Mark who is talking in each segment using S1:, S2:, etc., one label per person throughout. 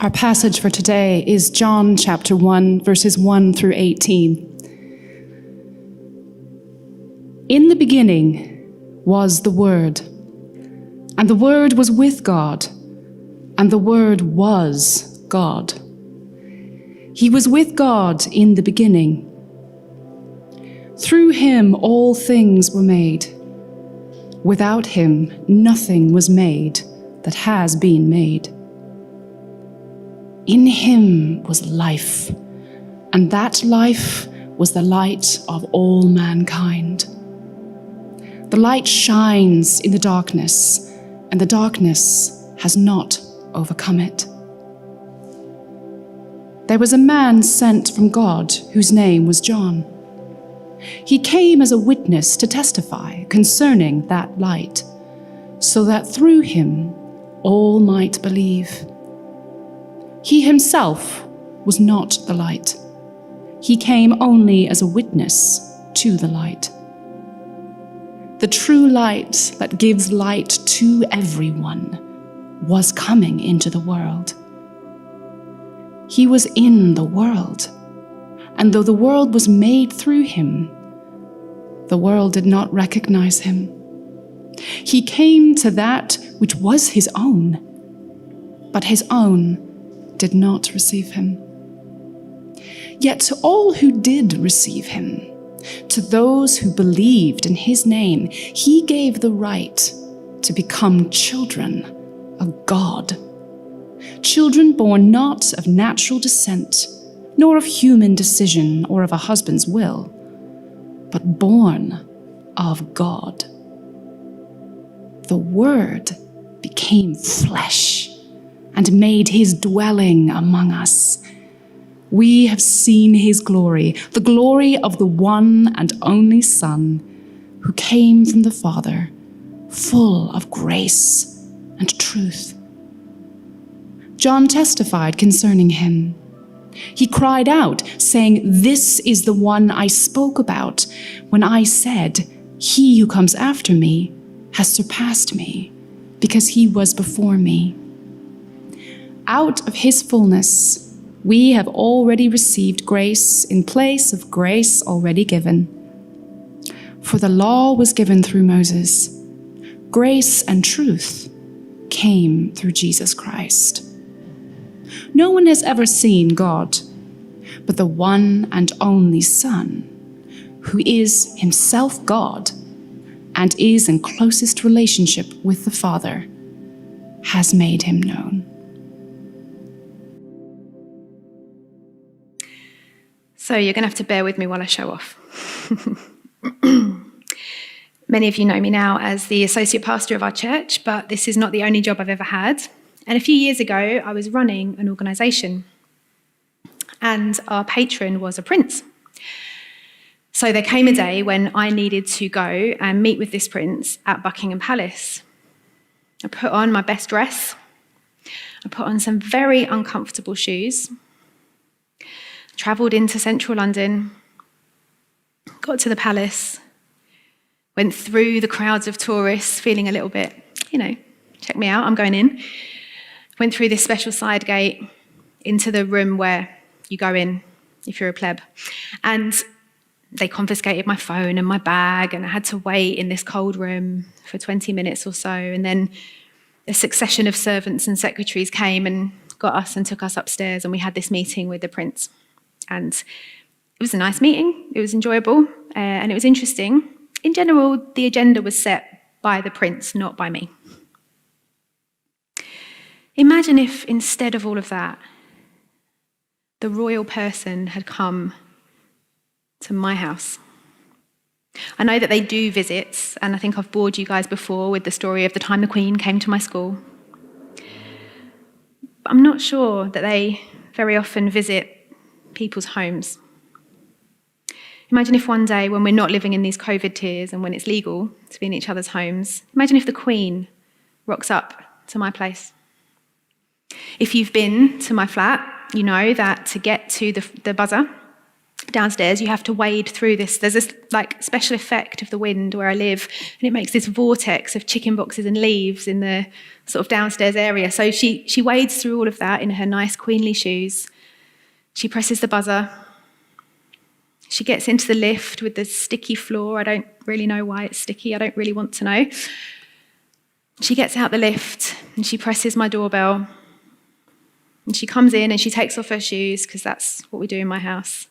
S1: Our passage for today is John chapter 1, verses 1 through 18. In the beginning was the Word, and the Word was with God, and the Word was God. He was with God in the beginning. Through him all things were made. Without him nothing was made that has been made. In him was life, and that life was the light of all mankind. The light shines in the darkness, and the darkness has not overcome it. There was a man sent from God whose name was John. He came as a witness to testify concerning that light, so that through him all might believe. He himself was not the light. He came only as a witness to the light. The true light that gives light to everyone was coming into the world. He was in the world, and though the world was made through him, the world did not recognize him. He came to that which was his own, but his own did not receive him. Yet to all who did receive him, to those who believed in his name, he gave the right to become children of God. Children born not of natural descent, nor of human decision or of a husband's will, but born of God. The Word became flesh and made his dwelling among us. We have seen his glory, the glory of the one and only Son, who came from the Father, full of grace and truth. John testified concerning him. He cried out, saying, "This is the one I spoke about when I said, 'He who comes after me has surpassed me, because he was before me.' Out of his fullness, we have already received grace in place of grace already given. For the law was given through Moses. Grace and truth came through Jesus Christ. No one has ever seen God, but the one and only Son, who is himself God and is in closest relationship with the Father, has made him known."
S2: So you're going to have to bear with me while I show off. Many of you know me now as the associate pastor of our church, but this is not the only job I've ever had. And a few years ago, I was running an organisation, and our patron was a prince. So there came a day when I needed to go and meet with this prince at Buckingham Palace. I put on my best dress. I put on some very uncomfortable shoes. Travelled into central London, got to the palace, went through the crowds of tourists, feeling a little bit, check me out, I'm going in. Went through this special side gate into the room where you go in if you're a pleb. And they confiscated my phone and my bag, and I had to wait in this cold room for 20 minutes or so. And then a succession of servants and secretaries came and got us and took us upstairs, and we had this meeting with the prince. And it was a nice meeting, it was enjoyable, and it was interesting. In general, the agenda was set by the prince, not by me. Imagine if instead of all of that, the royal person had come to my house. I know that they do visits, and I think I've bored you guys before with the story of the time the Queen came to my school. But I'm not sure that they very often visit people's homes. Imagine if one day, when we're not living in these COVID tiers and when it's legal to be in each other's homes, imagine if the Queen rocks up to my place. If you've been to my flat, you know that to get to the buzzer, downstairs, you have to wade through this. There's this like special effect of the wind where I live, and it makes this vortex of chicken boxes and leaves in the sort of downstairs area. So she wades through all of that in her nice queenly shoes. She presses the buzzer. She gets into the lift with the sticky floor. I don't really know why it's sticky. I don't really want to know. She gets out the lift and she presses my doorbell. And she comes in and she takes off her shoes, because that's what we do in my house.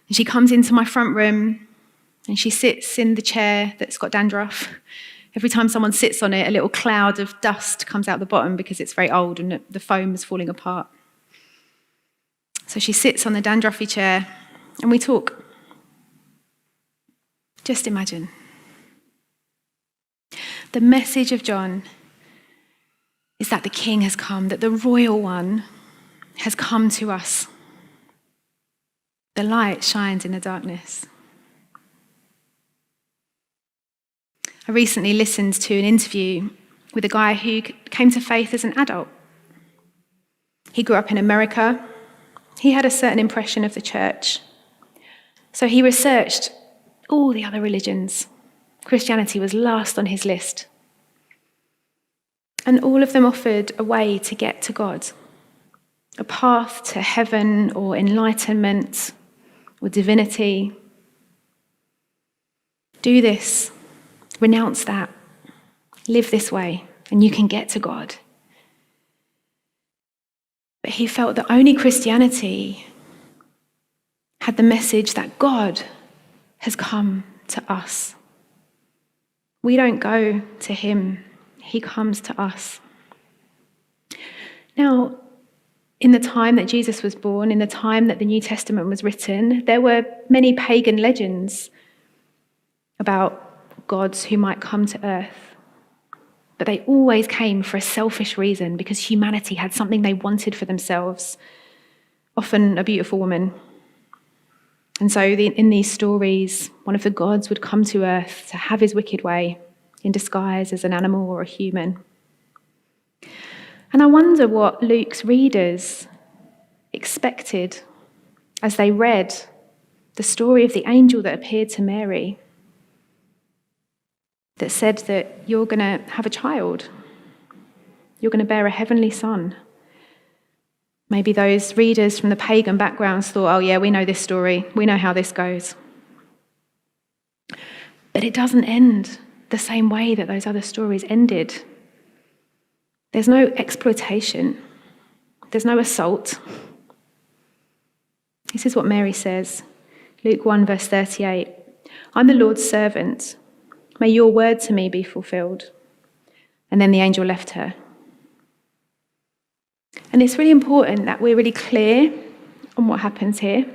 S2: And she comes into my front room and she sits in the chair that's got dandruff. Every time someone sits on it, a little cloud of dust comes out the bottom because it's very old and the foam is falling apart. So she sits on the dandruffy chair and we talk. Just imagine. The message of John is that the King has come, that the royal one has come to us. The light shines in the darkness. I recently listened to an interview with a guy who came to faith as an adult. He grew up in America. He had a certain impression of the church. So he researched all the other religions. Christianity was last on his list. And all of them offered a way to get to God, a path to heaven or enlightenment or divinity. Do this, renounce that, live this way, and you can get to God. But he felt that only Christianity had the message that God has come to us. We don't go to him, he comes to us. Now, in the time that Jesus was born, in the time that the New Testament was written, there were many pagan legends about gods who might come to earth. But they always came for a selfish reason, because humanity had something they wanted for themselves, often a beautiful woman. And so in these stories, one of the gods would come to earth to have his wicked way in disguise as an animal or a human. And I wonder what Luke's readers expected as they read the story of the angel that appeared to Mary, that said that you're going to have a child, you're going to bear a heavenly son. Maybe those readers from the pagan backgrounds thought, oh yeah, we know this story, we know how this goes. But it doesn't end the same way that those other stories ended. There's no exploitation. There's no assault. This is what Mary says. Luke 1 verse 38. I'm the Lord's servant. May your word to me be fulfilled. And then the angel left her. And it's really important that we're really clear on what happens here.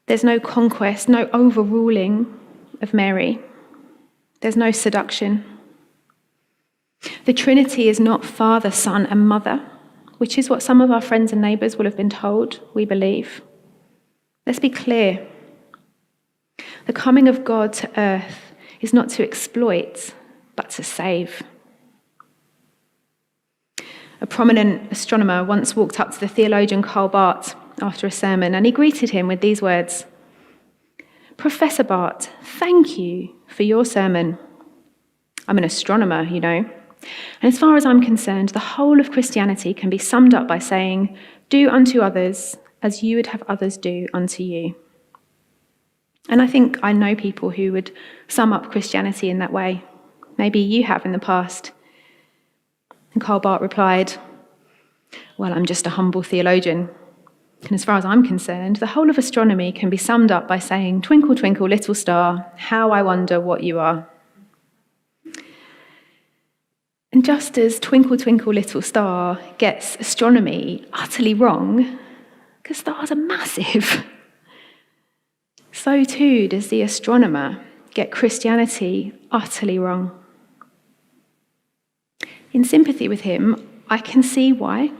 S2: There's no conquest, no overruling of Mary. There's no seduction. The Trinity is not Father, Son, and Mother, which is what some of our friends and neighbours will have been told, we believe. Let's be clear. The coming of God to earth is not to exploit, but to save. A prominent astronomer once walked up to the theologian Karl Barth after a sermon, and he greeted him with these words: Professor Barth, thank you for your sermon. I'm an astronomer, you know. And as far as I'm concerned, the whole of Christianity can be summed up by saying, do unto others as you would have others do unto you. And I think I know people who would sum up Christianity in that way. Maybe you have in the past. And Karl Barth replied, well, I'm just a humble theologian. And as far as I'm concerned, the whole of astronomy can be summed up by saying, twinkle, twinkle, little star, how I wonder what you are. And just as Twinkle, Twinkle, Little Star gets astronomy utterly wrong, because stars are massive, so too does the astronomer get Christianity utterly wrong. In sympathy with him, I can see why.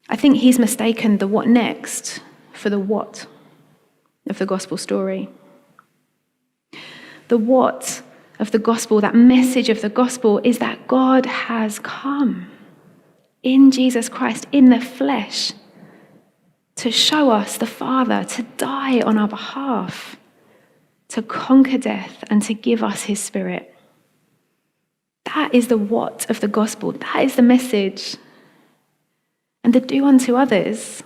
S2: I think he's mistaken the what next for the what of the gospel story. The what of the gospel, that message of the gospel, is that God has come in Jesus Christ, in the flesh, to show us the Father, to die on our behalf, to conquer death and to give us his Spirit. That is the what of the gospel. That is the message. And the do unto others,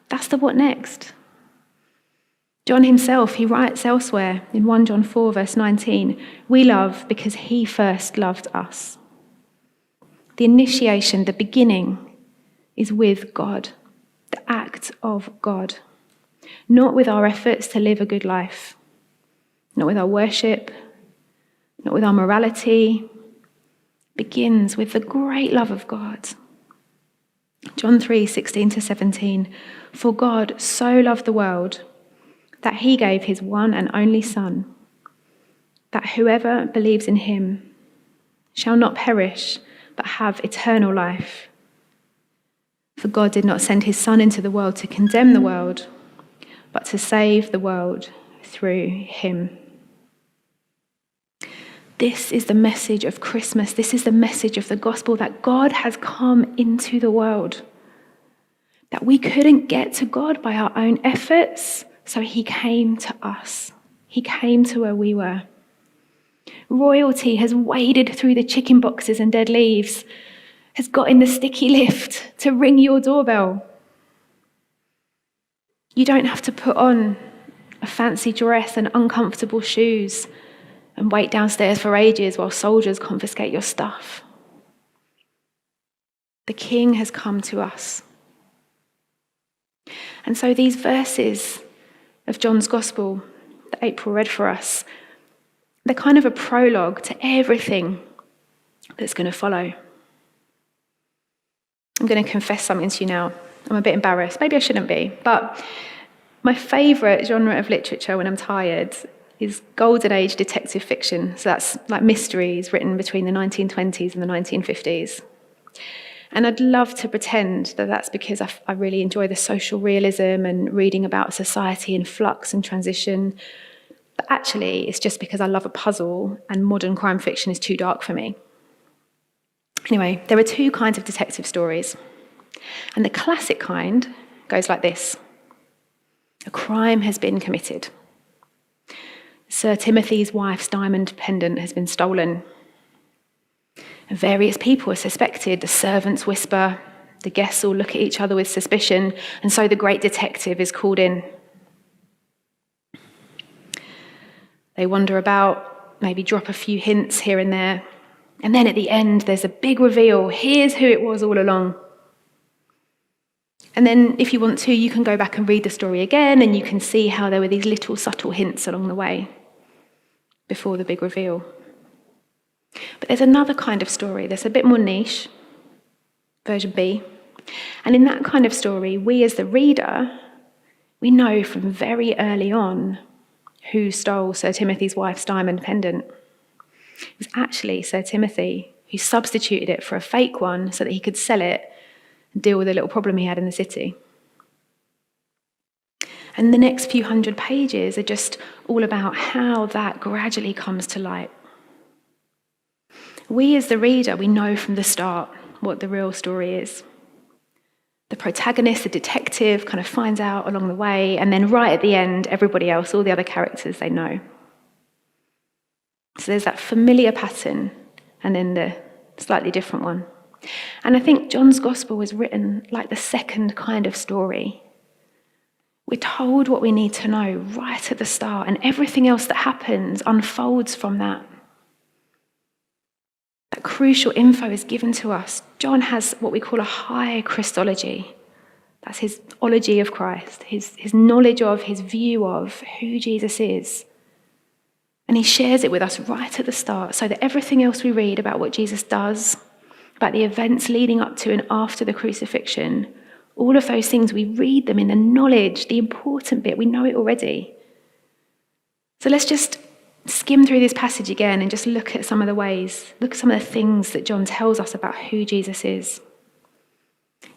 S2: that's the what next. John himself, he writes elsewhere in 1 John 4 verse 19, we love because he first loved us. The initiation, the beginning is with God, the act of God, not with our efforts to live a good life, not with our worship, not with our morality. Begins with the great love of God. John 3:16-17, for God so loved the world that he gave his one and only Son, that whoever believes in him shall not perish, but have eternal life. For God did not send his Son into the world to condemn the world, but to save the world through him. This is the message of Christmas. This is the message of the gospel, that God has come into the world, that we couldn't get to God by our own efforts, so he came to us. He came to where we were. Royalty has waded through the chicken boxes and dead leaves, has got in the sticky lift to ring your doorbell. You don't have to put on a fancy dress and uncomfortable shoes and wait downstairs for ages while soldiers confiscate your stuff. The King has come to us. And so these verses of John's Gospel that April read for us, they're kind of a prologue to everything that's going to follow. I'm going to confess something to you now. I'm a bit embarrassed. Maybe I shouldn't be. But my favourite genre of literature when I'm tired is Golden Age detective fiction. So that's like mysteries written between the 1920s and the 1950s. And I'd love to pretend that that's because I really enjoy the social realism and reading about society in flux and transition. But actually, it's just because I love a puzzle and modern crime fiction is too dark for me. Anyway, there are two kinds of detective stories. And the classic kind goes like this. A crime has been committed. Sir Timothy's wife's diamond pendant has been stolen. Various people are suspected. The servants whisper. The guests all look at each other with suspicion. And so the great detective is called in. They wander about, maybe drop a few hints here and there. And then at the end, there's a big reveal. Here's who it was all along. And then if you want to, you can go back and read the story again, and you can see how there were these little subtle hints along the way before the big reveal. But there's another kind of story that's a bit more niche, version B. And in that kind of story, we as the reader, we know from very early on who stole Sir Timothy's wife's diamond pendant. It was actually Sir Timothy who substituted it for a fake one so that he could sell it and deal with a little problem he had in the city. And the next few hundred pages are just all about how that gradually comes to light. We as the reader, we know from the start what the real story is. The protagonist, the detective, kind of finds out along the way, and then right at the end, everybody else, all the other characters, they know. So there's that familiar pattern, and then the slightly different one. And I think John's Gospel was written like the second kind of story. We're told what we need to know right at the start, and everything else that happens unfolds from that. That crucial info is given to us. John has what we call a high Christology. That's his ology of Christ, his knowledge of, his view of who Jesus is. And he shares it with us right at the start, so that everything else we read about what Jesus does, about the events leading up to and after the crucifixion, all of those things, we read them in the knowledge, the important bit, we know it already. So let's just skim through this passage again and just look at some of the ways, look at some of the things that John tells us about who Jesus is.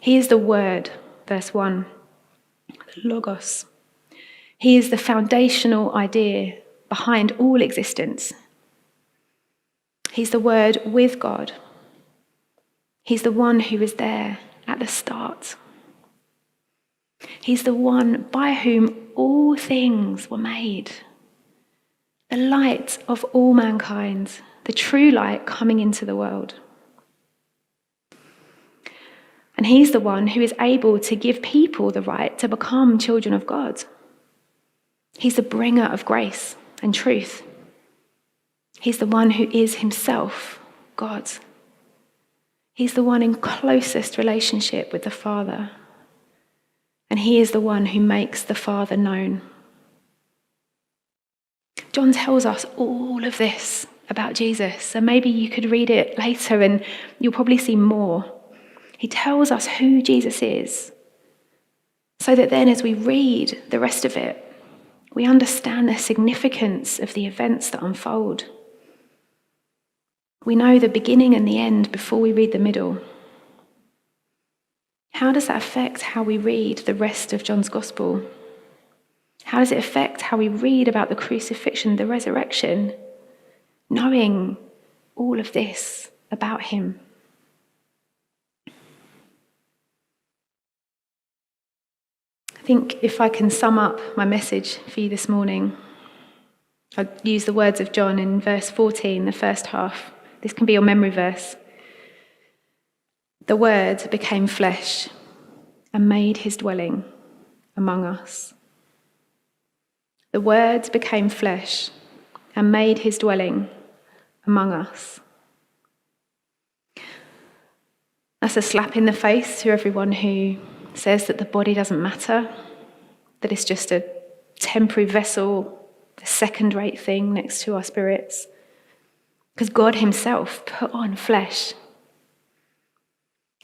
S2: He is the Word, verse 1, the Logos. He is the foundational idea behind all existence. He's the Word with God. He's the one who is there at the start. He's the one by whom all things were made. The light of all mankind, the true light coming into the world. And he's the one who is able to give people the right to become children of God. He's the bringer of grace and truth. He's the one who is himself God. He's the one in closest relationship with the Father. And he is the one who makes the Father known. John tells us all of this about Jesus, and maybe you could read it later and you'll probably see more. He tells us who Jesus is, so that then as we read the rest of it, we understand the significance of the events that unfold. We know the beginning and the end before we read the middle. How does that affect how we read the rest of John's Gospel? How does it affect how we read about the crucifixion, the resurrection, knowing all of this about him? I think if I can sum up my message for you this morning, I'll use the words of John in verse 14, the first half. This can be your memory verse. The Word became flesh and made his dwelling among us. The Word became flesh and made his dwelling among us. That's a slap in the face to everyone who says that the body doesn't matter, that it's just a temporary vessel, a second-rate thing next to our spirits. Because God himself put on flesh.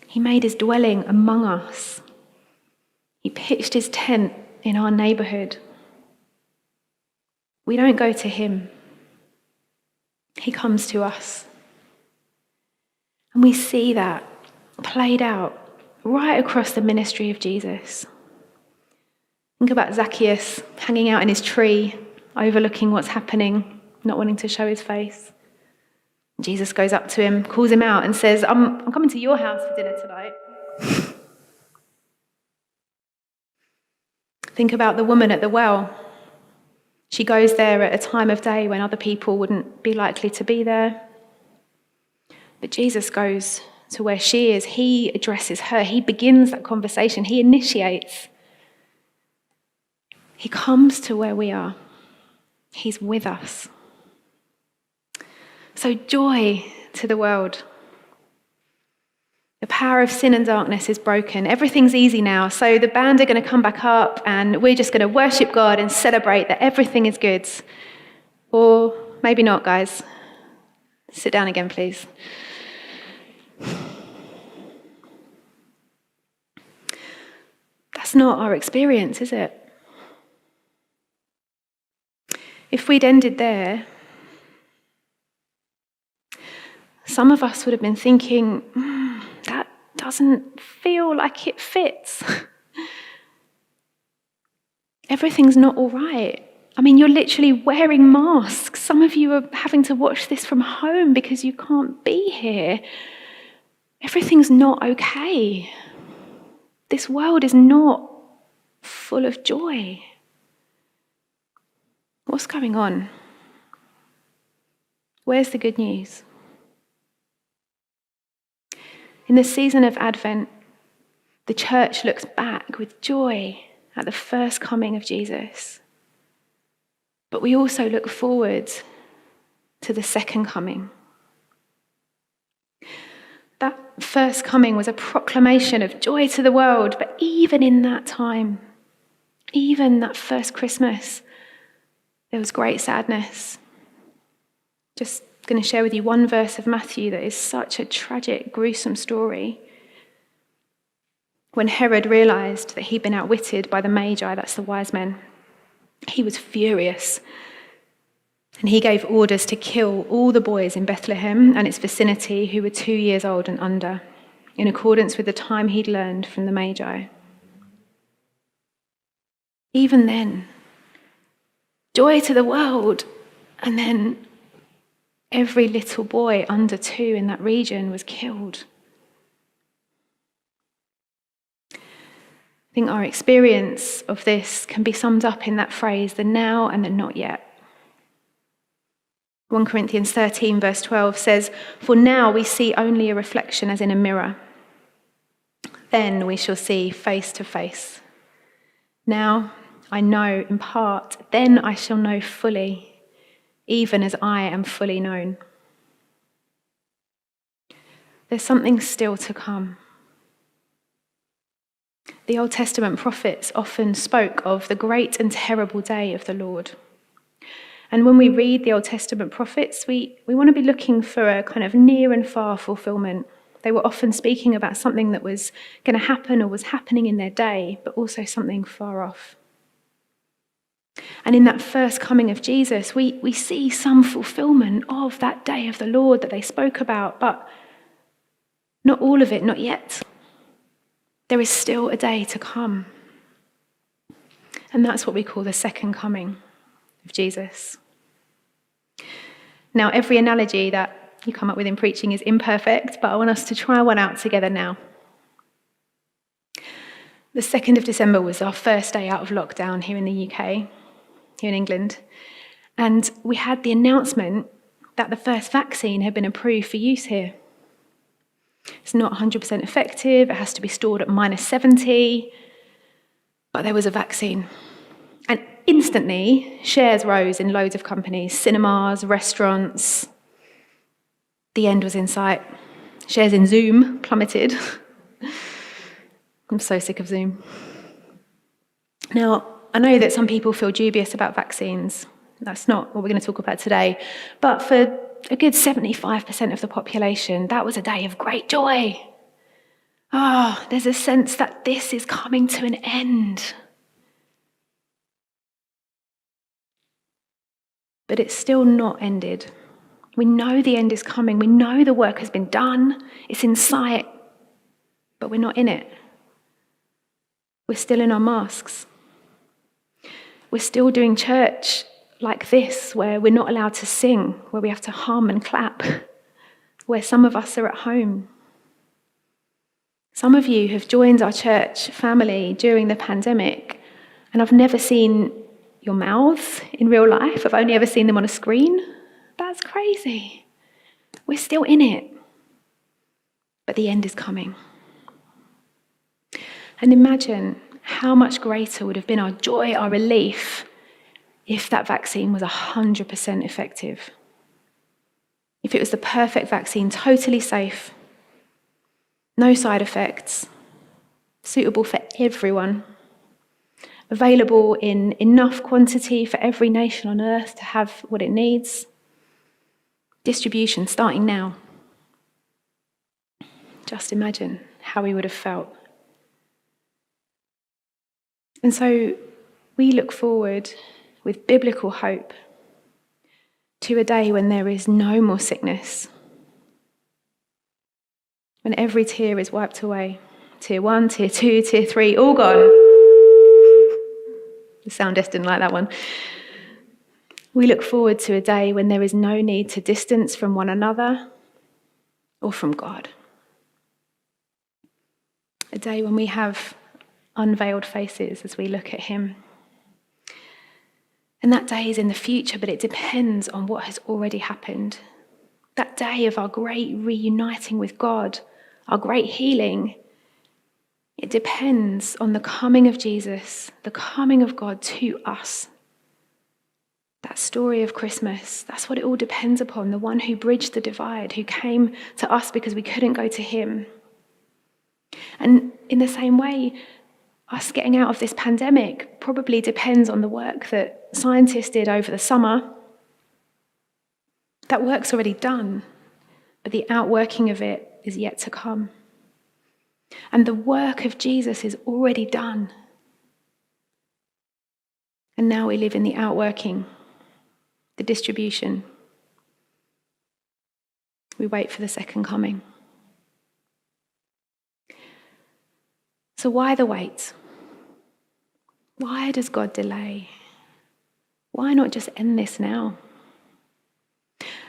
S2: He made his dwelling among us. He pitched his tent in our neighbourhood. We don't go to him. He comes to us. And we see that played out right across the ministry of Jesus. Think about Zacchaeus hanging out in his tree, overlooking what's happening, not wanting to show his face. Jesus goes up to him, calls him out and says, I'm coming to your house for dinner tonight. Think about the woman at the well. She goes there at a time of day when other people wouldn't be likely to be there. But Jesus goes to where she is. He addresses her. He begins that conversation. He initiates. He comes to where we are. He's with us. So joy to the world. The power of sin and darkness is broken. Everything's easy now. So the band are going to come back up and we're just going to worship God and celebrate that everything is good. Or maybe not, guys. Sit down again, please. That's not our experience, is it? If we'd ended there, some of us would have been thinking, that doesn't feel like it fits. Everything's not all right. I mean, you're literally wearing masks. Some of you are having to watch this from home because you can't be here. Everything's not okay. This world is not full of joy. What's going on? Where's the good news? In the season of Advent, the church looks back with joy at the first coming of Jesus. But we also look forward to the second coming. That first coming was a proclamation of joy to the world, but even in that time, even that first Christmas, there was great sadness. Just going to share with you one verse of Matthew that is such a tragic, gruesome story. When Herod realised that he'd been outwitted by the Magi, that's the wise men, he was furious. And he gave orders to kill all the boys in Bethlehem and its vicinity who were 2 years old and under, in accordance with the time he'd learned from the Magi. Even then, joy to the world, and then every little boy under 2 in that region was killed. I think our experience of this can be summed up in that phrase, the now and the not yet. 1 Corinthians 13 verse 12 says, "For now we see only a reflection as in a mirror. Then we shall see face to face. Now I know in part, then I shall know fully, even as I am fully known." There's something still to come. The Old Testament prophets often spoke of the great and terrible day of the Lord. And when we read the Old Testament prophets, we want to be looking for a kind of near and far fulfillment. They were often speaking about something that was going to happen or was happening in their day, but also something far off. And in that first coming of Jesus, we see some fulfillment of that day of the Lord that they spoke about, but not all of it, not yet. There is still a day to come. And that's what we call the second coming of Jesus. Now, every analogy that you come up with in preaching is imperfect, but I want us to try one out together now. The 2nd of December was our first day out of lockdown here in the UK, here in England, and we had the announcement that the first vaccine had been approved for use here. It's not 100% effective, it has to be stored at -70, but there was a vaccine. And instantly, shares rose in loads of companies, cinemas, restaurants. The end was in sight. Shares in Zoom plummeted. I'm so sick of Zoom. Now, I know that some people feel dubious about vaccines. That's not what we're going to talk about today. But for a good 75% of the population, that was a day of great joy. There's a sense that this is coming to an end. But it's still not ended. We know the end is coming. We know the work has been done. It's in sight. But we're not in it. We're still in our masks. We're still doing church like this, where we're not allowed to sing, where we have to hum and clap, where some of us are at home. Some of you have joined our church family during the pandemic, and I've never seen your mouths in real life. I've only ever seen them on a screen. That's crazy. We're still in it. But the end is coming. And imagine how much greater would have been our joy, our relief, if that vaccine was 100% effective. If it was the perfect vaccine, totally safe, no side effects, suitable for everyone, available in enough quantity for every nation on earth to have what it needs, distribution starting now. Just imagine how we would have felt. And so we look forward with biblical hope to a day when there is no more sickness, when every tear is wiped away. Tier 1, Tier 2, Tier 3, all gone. The sound desk didn't like that one. We look forward to a day when there is no need to distance from one another or from God. A day when we have unveiled faces as we look at him. And that day is in the future, but it depends on what has already happened. That day of our great reuniting with God, our great healing, it depends on the coming of Jesus, the coming of God to us. That story of Christmas, that's what it all depends upon, the one who bridged the divide, who came to us because we couldn't go to him. And in the same way, us getting out of this pandemic probably depends on the work that scientists did over the summer. That work's already done, but the outworking of it is yet to come. And the work of Jesus is already done. And now we live in the outworking, the distribution. We wait for the second coming. So why the wait? Why does God delay? Why not just end this now?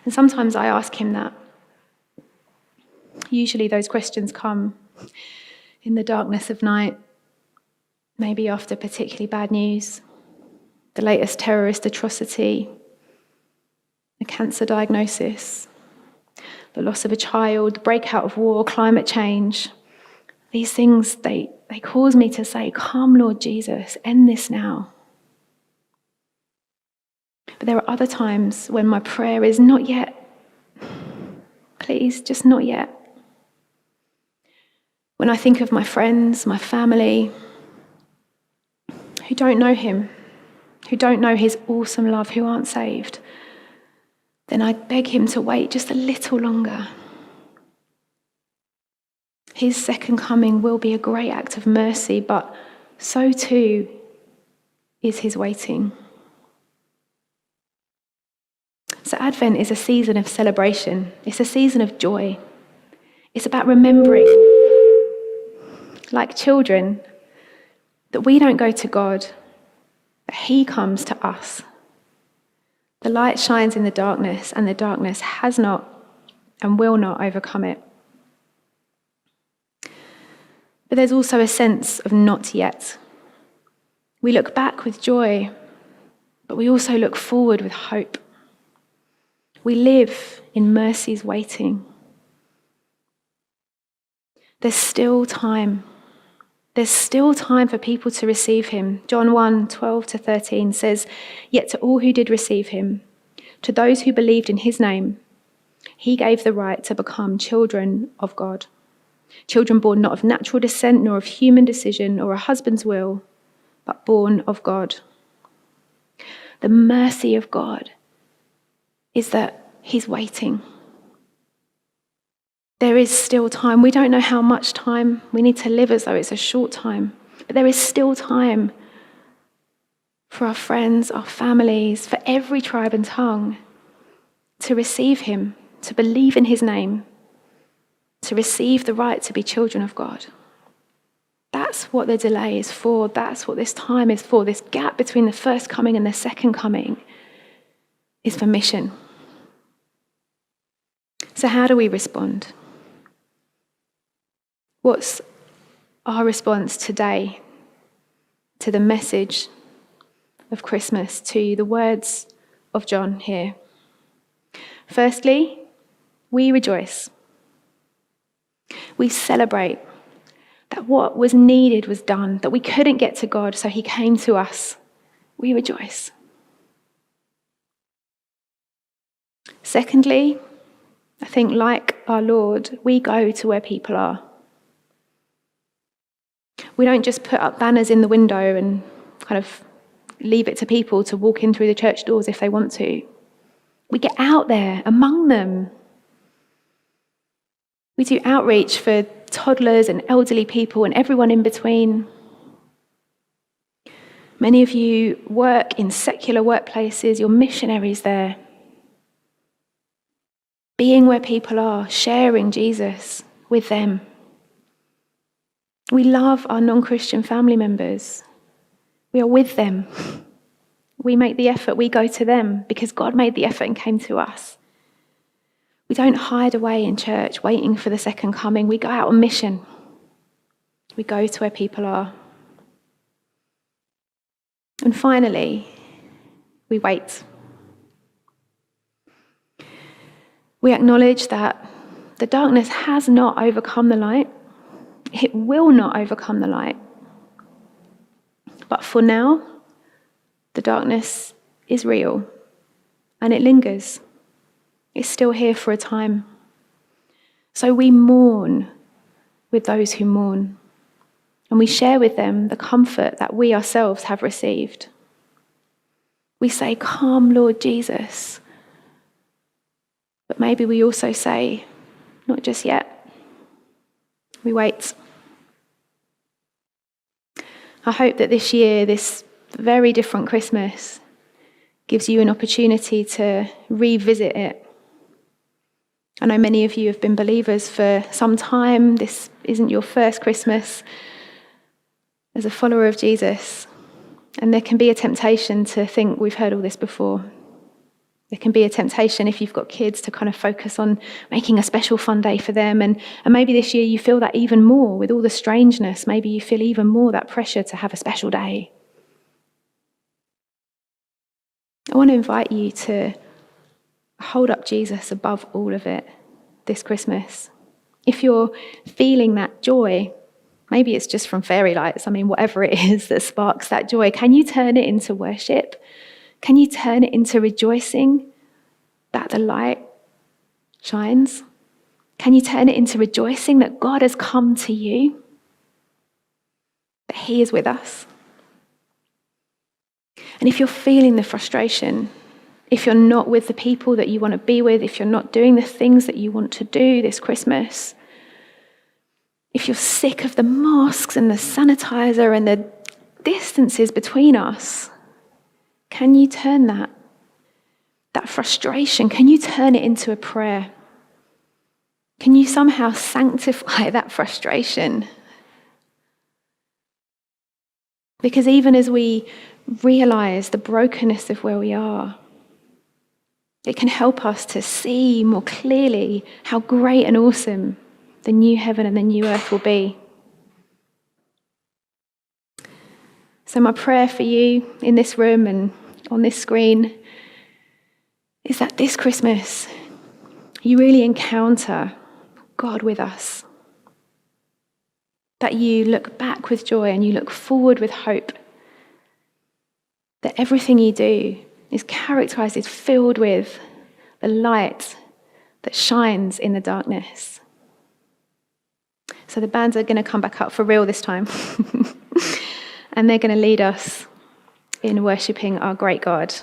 S2: And sometimes I ask him that. Usually those questions come in the darkness of night, maybe after particularly bad news, the latest terrorist atrocity, a cancer diagnosis, the loss of a child, the breakout of war, climate change. These things, they cause me to say, "Come, Lord Jesus, end this now." But there are other times when my prayer is, "Not yet. Please, just not yet." When I think of my friends, my family, who don't know him, who don't know his awesome love, who aren't saved, then I beg him to wait just a little longer. His second coming will be a great act of mercy, but so too is his waiting. So Advent is a season of celebration. It's a season of joy. It's about remembering, like children, that we don't go to God, that he comes to us. The light shines in the darkness, and the darkness has not and will not overcome it. But there's also a sense of not yet. We look back with joy, but we also look forward with hope. We live in mercy's waiting. There's still time. There's still time for people to receive him. John 1:12-13 says, "Yet to all who did receive him, to those who believed in his name, he gave the right to become children of God. Children born not of natural descent, nor of human decision or a husband's will, but born of God." The mercy of God is that he's waiting. There is still time. We don't know how much time. We need to live as though it's a short time. But there is still time for our friends, our families, for every tribe and tongue to receive him, to believe in his name, to receive the right to be children of God. That's what the delay is for. That's what this time is for. This gap between the first coming and the second coming is for mission. So how do we respond? What's our response today to the message of Christmas, to the words of John here? Firstly, we rejoice. We celebrate that what was needed was done, that we couldn't get to God, so he came to us. We rejoice. Secondly, I think like our Lord, we go to where people are. We don't just put up banners in the window and kind of leave it to people to walk in through the church doors if they want to. We get out there among them. We do outreach for toddlers and elderly people and everyone in between. Many of you work in secular workplaces, you're missionaries there. Being where people are, sharing Jesus with them. We love our non-Christian family members. We are with them. We make the effort, we go to them because God made the effort and came to us. We don't hide away in church waiting for the second coming. We go out on mission. We go to where people are. And finally, we wait. We acknowledge that the darkness has not overcome the light. It will not overcome the light. But for now, the darkness is real and it lingers. It's still here for a time. So we mourn with those who mourn, and we share with them the comfort that we ourselves have received. We say, "Come, Lord Jesus." But maybe we also say, "Not just yet." We wait. I hope that this year, this very different Christmas, gives you an opportunity to revisit it. I know many of you have been believers for some time. This isn't your first Christmas as a follower of Jesus. And there can be a temptation to think we've heard all this before. There can be a temptation if you've got kids to kind of focus on making a special fun day for them. And maybe this year you feel that even more with all the strangeness. Maybe you feel even more that pressure to have a special day. I want to invite you to hold up Jesus above all of it this Christmas. If you're feeling that joy, maybe it's just from fairy lights. Whatever it is that sparks that joy, can you turn it into worship? Can you turn it into rejoicing that the light shines? Can you turn it into rejoicing that God has come to you? That He is with us? And if you're feeling the frustration, if you're not with the people that you want to be with, if you're not doing the things that you want to do this Christmas, if you're sick of the masks and the sanitizer and the distances between us, can you turn that frustration, can you turn it into a prayer? Can you somehow sanctify that frustration? Because even as we realize the brokenness of where we are, it can help us to see more clearly how great and awesome the new heaven and the new earth will be. So my prayer for you in this room and on this screen is that this Christmas you really encounter God with us. That you look back with joy and you look forward with hope. That everything you do is characterized, is filled with the light that shines in the darkness. So the bands are going to come back up for real this time. And they're going to lead us in worshipping our great God.